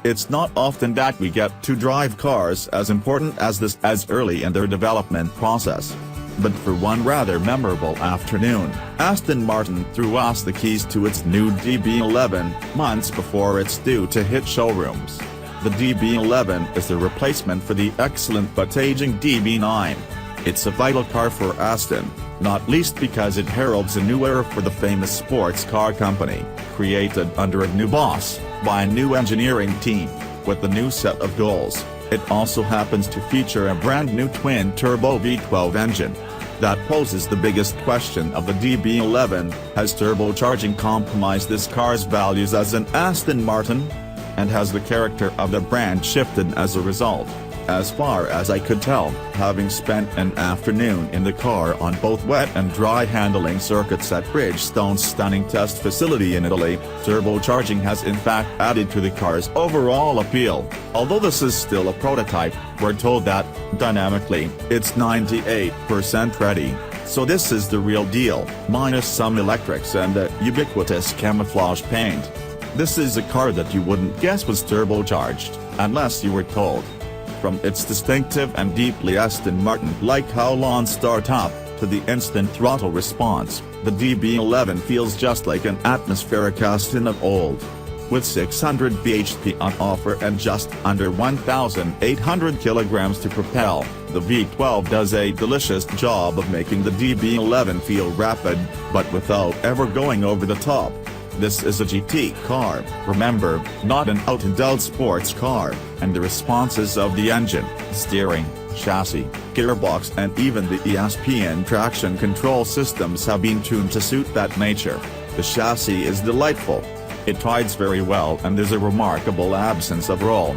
It's not often that we get to drive cars as important as this as early in their development process. But for one rather memorable afternoon, Aston Martin threw us the keys to its new DB11, months before it's due to hit showrooms. The DB11 is the replacement for the excellent but aging DB9. It's a vital car for Aston, not least because it heralds a new era for the famous sports car company, created under a new boss, by a new engineering team, with a new set of goals. It also happens to feature a brand new twin-turbo V12 engine. That poses the biggest question of the DB11, has turbocharging compromised this car's values as an Aston Martin? And has the character of the brand shifted as a result? As far as I could tell, having spent an afternoon in the car on both wet and dry handling circuits at Bridgestone's stunning test facility in Italy, turbocharging has in fact added to the car's overall appeal. Although this is still a prototype, we're told that, dynamically, it's 98% ready. So this is the real deal, minus some electrics and a ubiquitous camouflage paint. This is a car that you wouldn't guess was turbocharged, unless you were told. From its distinctive and deeply Aston Martin-like howl-on start-up, to the instant throttle response, the DB11 feels just like an atmospheric Aston of old. With 600 bhp on offer and just under 1,800 kilograms to propel, the V12 does a delicious job of making the DB11 feel rapid, but without ever going over the top. This is a GT car, remember, not an out-and-out sports car, and the responses of the engine, steering, chassis, gearbox and even the ESP traction control systems have been tuned to suit that nature. The chassis is delightful. It rides very well and there's a remarkable absence of roll.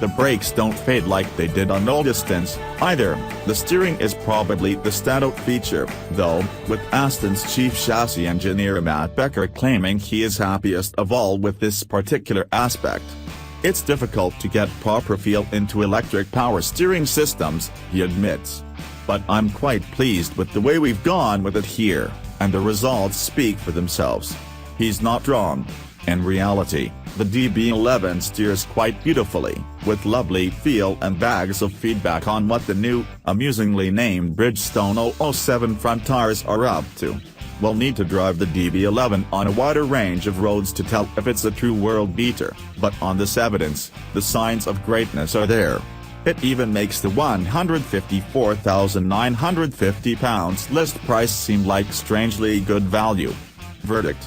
The brakes don't fade like they did on old Astons, either. The steering is probably the standout feature, though, with Aston's chief chassis engineer Matt Becker claiming he is happiest of all with this particular aspect. It's difficult to get proper feel into electric power steering systems, he admits. But I'm quite pleased with the way we've gone with it here, and the results speak for themselves. He's not wrong. In reality, the DB11 steers quite beautifully, with lovely feel and bags of feedback on what the new, amusingly named Bridgestone 007 front tires are up to. We'll need to drive the DB11 on a wider range of roads to tell if it's a true world beater, but on this evidence, the signs of greatness are there. It even makes the £154,950 list price seem like strangely good value. Verdict: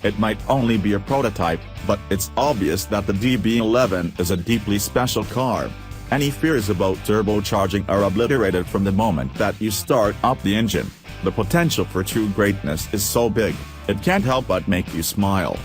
it might only be a prototype, but it's obvious that the DB11 is a deeply special car. Any fears about turbocharging are obliterated from the moment that you start up the engine. The potential for true greatness is so big, it can't help but make you smile.